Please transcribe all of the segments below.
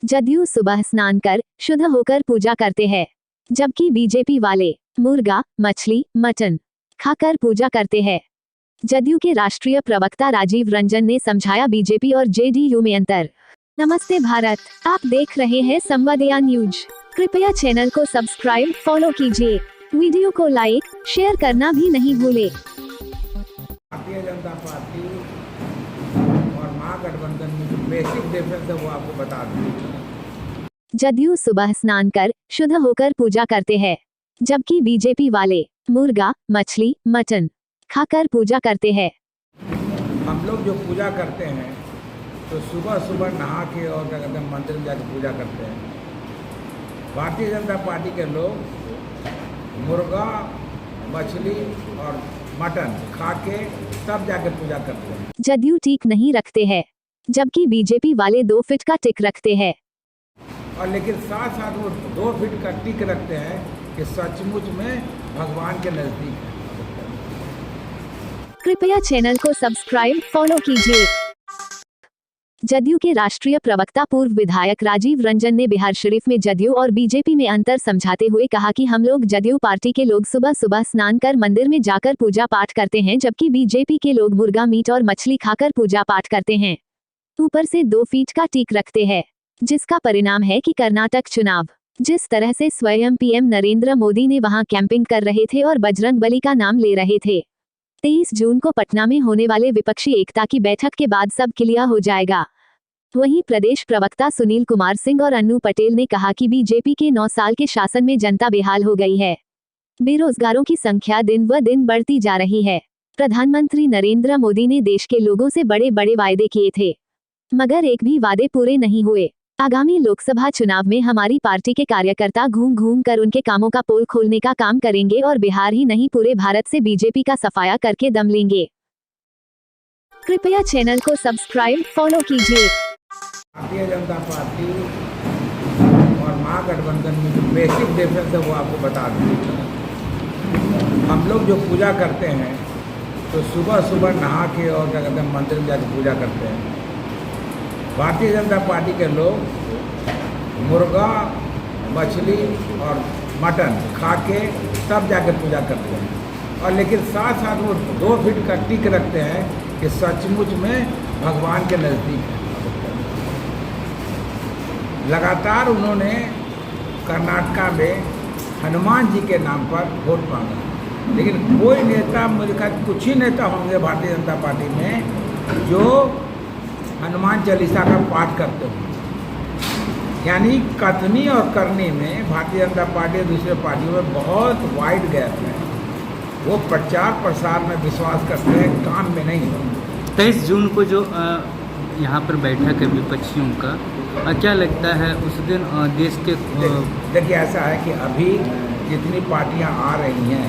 जदयू सुबह स्नान कर शुद्ध होकर पूजा करते हैं, जबकि बीजेपी वाले मुर्गा, मछली, मटन खाकर पूजा करते हैं। जदयू के राष्ट्रीय प्रवक्ता राजीव रंजन ने समझाया बीजेपी और जेडीयू में अंतर। नमस्ते भारत, आप देख रहे हैं संवादया न्यूज। कृपया चैनल को सब्सक्राइब, फॉलो कीजिए। वीडियो को लाइक, शेयर करना भी नहीं भूले। भारतीय जनता पार्टी और महागठबंधन में जो बेसिक डिफरेंस है वो आपको बता दूं। जदयू सुबह स्नान कर शुद्ध होकर पूजा करते हैं, जबकि बीजेपी वाले मुर्गा, मछली, मटन खाकर पूजा करते हैं। हम लोग जो पूजा करते हैं तो सुबह सुबह नहा के और क्या कहते हैं मंदिर में जाकर पूजा करते हैं। भारतीय जनता पार्टी के लोग मुर्गा, मछली और मटन खा के तब जाकर पूजा करते हैं। जदयू टिक नहीं रखते हैं, जबकि बीजेपी वाले 2 फीट का टिक रखते हैं। और लेकिन साथ साथ वो 2 फीट का टिक रखते हैं कि सचमुच में भगवान के नजदीक है। कृपया चैनल को सब्सक्राइब, फॉलो कीजिए। जदयू के राष्ट्रीय प्रवक्ता पूर्व विधायक राजीव रंजन ने बिहार शरीफ में जदयू और बीजेपी में अंतर समझाते हुए कहा कि हम लोग जदयू पार्टी के लोग सुबह सुबह स्नान कर मंदिर में जाकर पूजा पाठ करते हैं, जबकि बीजेपी के लोग मुर्गा मीट और मछली खाकर पूजा पाठ करते हैं। ऊपर से 2 फीट का टिक रखते हैं, जिसका परिणाम है कि कर्नाटक चुनाव जिस तरह से स्वयं पीएम नरेंद्र मोदी ने वहां कैंपिंग कर रहे थे और बजरंग बली का नाम ले रहे थे, 23 जून को पटना में होने वाले विपक्षी एकता की बैठक के बाद सब क्लियर हो जाएगा। वहीं प्रदेश प्रवक्ता सुनील कुमार सिंह और अन्नू पटेल ने कहा कि बीजेपी के 9 साल के शासन में जनता बेहाल हो गई है। बेरोजगारों की संख्या दिन ब दिन बढ़ती जा रही है। प्रधानमंत्री नरेंद्र मोदी ने देश के लोगों से बड़े बड़े वायदे किए थे, मगर एक भी वादे पूरे नहीं हुए। आगामी लोकसभा चुनाव में हमारी पार्टी के कार्यकर्ता घूम घूम कर उनके कामों का पोल खोलने का काम करेंगे और बिहार ही नहीं पूरे भारत से बीजेपी का सफाया करके दम लेंगे। कृपया चैनल को सब्सक्राइब, फॉलो कीजिए। भारतीय जनता पार्टी और महागठबंधन में जो बेसिक डिफरेंस है वो आपको बता दूं। हम लोग जो पूजा करते हैं तो सुबह सुबह नहा के और क्या कहते हैं मंदिर में जाकर पूजा करते हैं। भारतीय जनता पार्टी के लोग मुर्गा, मछली और मटन खा के तब जाकर पूजा करते हैं। और लेकिन साथ साथ वो 2 फीट का टिक रखते हैं कि सचमुच में भगवान के नज़दीक है। लगातार उन्होंने कर्नाटका में हनुमान जी के नाम पर वोट मांगा, लेकिन कोई नेता, मुझे कहा कुछ ही नेता होंगे भारतीय जनता पार्टी में जो हनुमान चालीसा का पाठ करते हो। यानी कथनी और करनी में भारतीय जनता पार्टी और दूसरे पार्टियों में बहुत वाइड गैप है। वो प्रचार प्रसार में विश्वास करते हैं, काम में नहीं। 23 जून को जो यहाँ पर बैठक है विपक्षियों का, क्या लगता है उस दिन देश के देखिए ऐसा है कि अभी जितनी पार्टियां आ रही हैं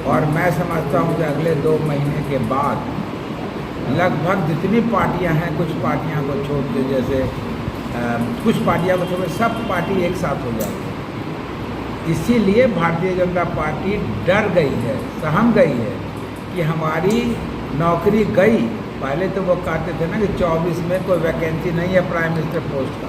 और मैं समझता हूँ कि अगले 2 महीने के बाद लगभग जितनी पार्टियां हैं, कुछ पार्टियां को छोड़ के, जैसे कुछ पार्टियां को छोड़ के सब पार्टी एक साथ हो जाएगी। इसीलिए भारतीय जनता पार्टी डर गई है, सहम गई है कि हमारी नौकरी गई। पहले तो वो कहते थे ना कि 24 में कोई वैकेंसी नहीं है प्राइम मिनिस्टर पोस्ट का।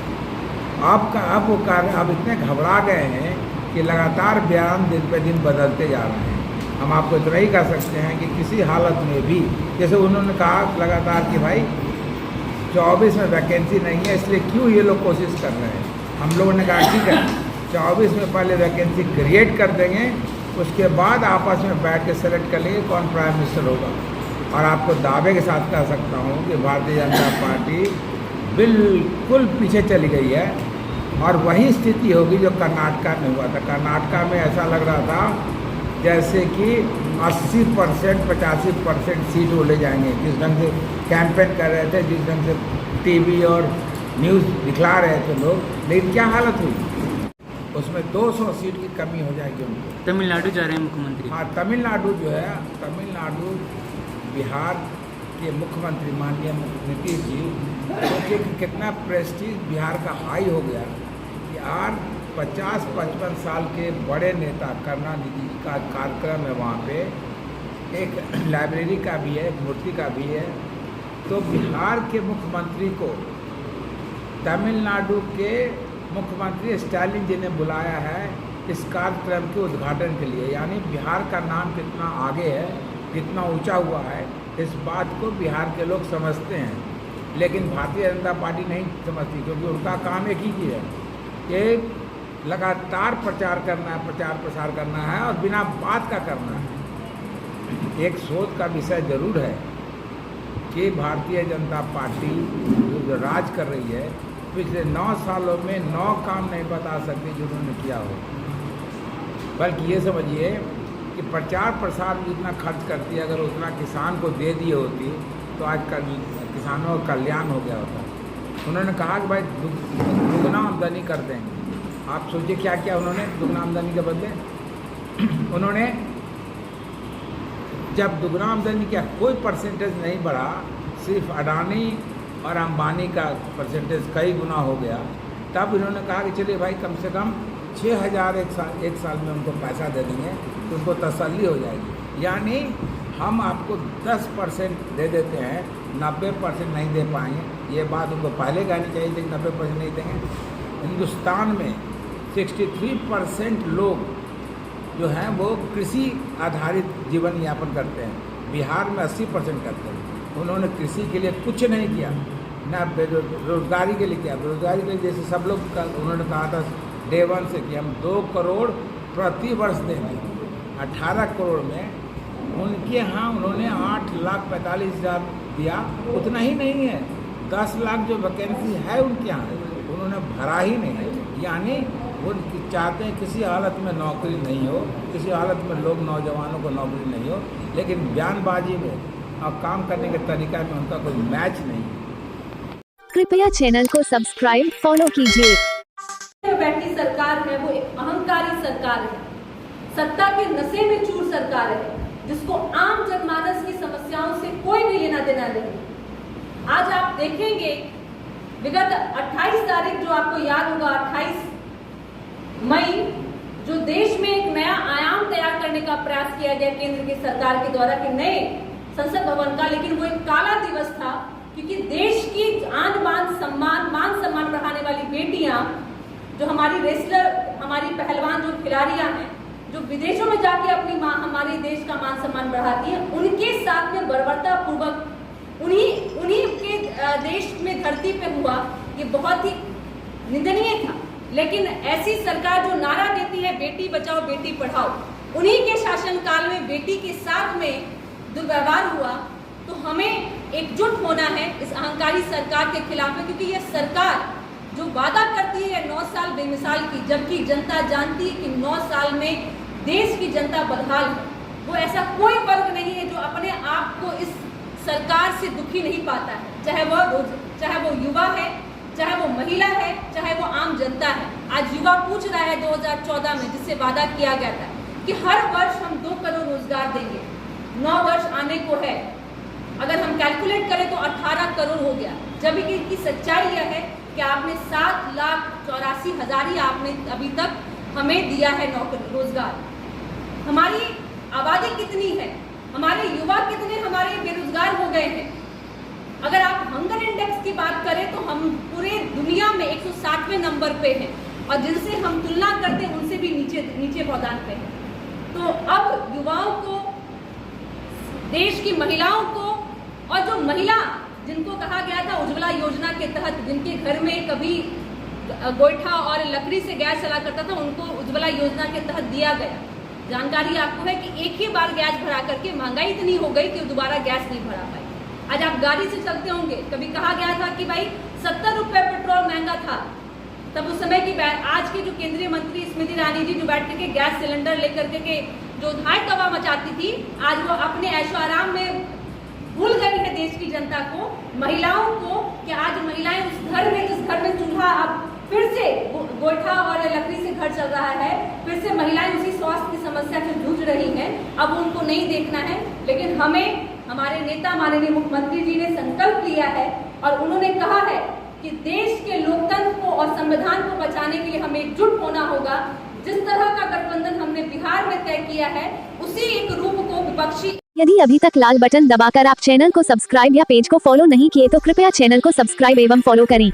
अब इतने घबरा गए हैं कि लगातार बयान दिन पे दिन बदलते जा रहे हैं। हम आपको इतना ही कह सकते हैं कि किसी हालत में भी, जैसे उन्होंने कहा लगातार कि भाई 24 में वैकेंसी नहीं है, इसलिए क्यों ये लोग कोशिश कर रहे हैं। हम लोगों ने कहा ठीक है 24 में पहले वैकेंसी क्रिएट कर देंगे, उसके बाद आपस में बैठ के सेलेक्ट कर लेंगे कौन प्राइम मिनिस्टर होगा। और आपको दावे के साथ कह सकता हूँ कि भारतीय जनता पार्टी बिल्कुल पीछे चली गई है और वही स्थिति होगी जो कर्नाटका में हुआ था। कर्नाटका में ऐसा लग रहा था जैसे कि 80%, 85% सीट वो ले जाएंगे। जिस ढंग से कैंपेन कर रहे थे, जिस ढंग से टीवी और न्यूज़ दिखला रहे थे लोग, लेकिन क्या हालत हुई, उसमें 200 सीट की कमी हो जाएगी उनको। तमिलनाडु जा रहे हैं मुख्यमंत्री। हाँ, तमिलनाडु जो है, तमिलनाडु बिहार के मुख्यमंत्री माननीय नीतीश जी, सोचिए कि कितना प्रेस्टीज बिहार का हाई हो गया कि आज 50-55 साल के बड़े नेता करुणानिधि का कार्यक्रम है वहाँ पे, एक लाइब्रेरी का भी है, मूर्ति का भी है। तो बिहार के मुख्यमंत्री को तमिलनाडु के मुख्यमंत्री स्टालिन जी ने बुलाया है इस कार्यक्रम के उद्घाटन के लिए। यानी बिहार का नाम कितना आगे है, कितना ऊंचा हुआ है, इस बात को बिहार के लोग समझते हैं, लेकिन भारतीय जनता पार्टी नहीं समझती, क्योंकि उनका काम एक ही चीज़ है कि लगातार प्रचार करना है, प्रचार प्रसार करना है और बिना बात का करना है। एक शोध का विषय जरूर है कि भारतीय जनता पार्टी जो राज कर रही है पिछले 9 सालों में 9 काम नहीं बता सकती जो उन्होंने किया हो, बल्कि ये समझिए कि प्रचार प्रसार जितना खर्च करती है, अगर उतना किसान को दे दिए होती तो आज किसानों का कल्याण हो गया होता। उन्होंने कहा कि भाई दुगना आमदनी कर देंगे। आप सोचिए क्या किया उन्होंने दुगना आमदनी के बदले। उन्होंने जब दुगना आमदनी किया, कोई परसेंटेज नहीं बढ़ा, सिर्फ अडानी और अंबानी का परसेंटेज कई गुना हो गया। तब इन्होंने कहा कि चलिए भाई कम से कम 6,000 एक साल में उनको पैसा दे देंगे तो उनको तसल्ली हो जाएगी। यानी हम आपको 10% दे देते हैं, 90% नहीं दे पाएंगे। ये बात उनको पहले कहनी चाहिए थी कि 90% नहीं देंगे। हिंदुस्तान में 63% लोग जो हैं वो कृषि आधारित जीवन यापन करते हैं, बिहार में 80% करते हैं। उन्होंने कृषि के लिए कुछ नहीं किया, ना बेरोजगारी के लिए किया। बेरोजगारी के लिए जैसे सब लोग उन्होंने कहा था डे 1 से कि हम 2 करोड़ प्रति वर्ष देंगे। 18 करोड़ में उनके यहाँ उन्होंने 8,45,000 दिया, उतना ही नहीं है। 10 लाख जो वैकेंसी है उनके यहाँ उन्होंने भरा ही नहीं है। यानी वो चाहते हैं किसी हालत में नौकरी नहीं हो, किसी हालत में लोग नौजवानों को नौकरी नहीं हो, लेकिन बयानबाजी में और काम करने के तरीका में उनका कोई मैच नहीं है। कृपया चैनल को सब्सक्राइब फॉलो कीजिए। बैठी सरकार है वो एक अहंकारी सरकार है, सत्ता के नशे में चूर सरकार है, जिसको आम जनमानस की समस्याओं से कोई भी लेना देना नहीं। आज आप देखेंगे विगत 28 तारीख जो आपको याद होगा, 28 मई, जो देश में एक नया आयाम तैयार करने का प्रयास किया गया केंद्र की सरकार के द्वारा कि नए संसद भवन का, लेकिन वो एक काला दिवस था, क्योंकि देश की आन बान सम्मान मान सम्मान बढ़ाने वाली बेटियां, जो हमारी रेसलर, हमारी पहलवान, जो खिलाड़ियां हैं, जो विदेशों में जाके अपनी हमारे देश का मान सम्मान बढ़ाती है, उनके साथ में बर्बरता पूर्वक उन्हीं के देश में धरती पे हुआ, ये बहुत ही निंदनीय था। लेकिन ऐसी सरकार जो नारा देती है बेटी बचाओ बेटी पढ़ाओ, उन्हीं के शासनकाल में बेटी के साथ में दुर्व्यवहार हुआ। तो हमें एकजुट होना है इस अहंकारी सरकार के खिलाफ में, क्योंकि यह सरकार जो वादा करती है 9 साल बेमिसाल की, जबकि जनता जानती है कि 9 साल में देश की जनता बदहाल है। वो ऐसा कोई वर्ग नहीं है जो अपने आप को इस सरकार से दुखी नहीं पाता है, चाहे वो युवा है, चाहे वो महिला है, चाहे वो आम जनता है। आज युवा पूछ रहा है 2014 में, जिससे वादा किया गया था कि हर वर्ष हम 2 करोड़ रोजगार देंगे, 9 वर्ष आने को है, अगर हम कैलकुलेट करें तो 18 करोड़ हो गया। जबकि इसकी सच्चाई यह है कि आपने 7,84,000 ही आपने अभी तक हमें दिया है नौकरी रोजगार। हमारी आबादी कितनी है, हमारे युवा कितने हमारे बेरोजगार हो गए हैं। अगर आप हंगर इंडेक्स की बात करें तो हम पूरे दुनिया में 160वें नंबर पे हैं, और जिनसे हम तुलना करते हैं उनसे भी नीचे पौधान पे हैं। तो अब युवाओं को, देश की महिलाओं को, और जो महिला जिनको कहा गया था उज्ज्वला योजना के तहत, जिनके घर में कभी गोईठा और लकड़ी से गैस चला करता था, उनको उज्ज्वला योजना के तहत दिया गया। जानकारी आपको है कि एक ही बार गैस भरा करके महंगाई इतनी हो गई कि दोबारा गैस नहीं भरा पाई। आज आप गाड़ी से चलते होंगे, कभी कहा गया था कि भाई 70 रुपये पेट्रोल महंगा था, तब उस समय की आज के जो केंद्रीय मंत्री स्मृति ईरानी जी जो बैठ के गैस सिलेंडर लेकर के जो धाय तवा मचाती थी, आज वो अपने ऐशो आराम में भूल गई है देश की जनता को, महिलाओं को, कि आज महिलाएं उस घर में, जिस घर में चूल्हा अब फिर से गोईठा और लकड़ी से घर चल रहा है, फिर से महिलाएं उसी स्वास्थ्य की समस्या से जूझ रही हैं। अब उनको नहीं देखना है, लेकिन हमें हमारे नेता माननीय मुख्यमंत्री जी ने संकल्प लिया है और उन्होंने कहा है कि देश के लोकतंत्र को और संविधान को बचाने के लिए हमें एकजुट होना होगा। जिस तरह का गठबंधन हमने बिहार में तय किया है, उसी एक रूप को विपक्षी। यदि अभी तक लाल बटन दबाकर आप चैनल को सब्सक्राइब या पेज को फॉलो नहीं किए तो कृपया चैनल को सब्सक्राइब एवं फॉलो करें।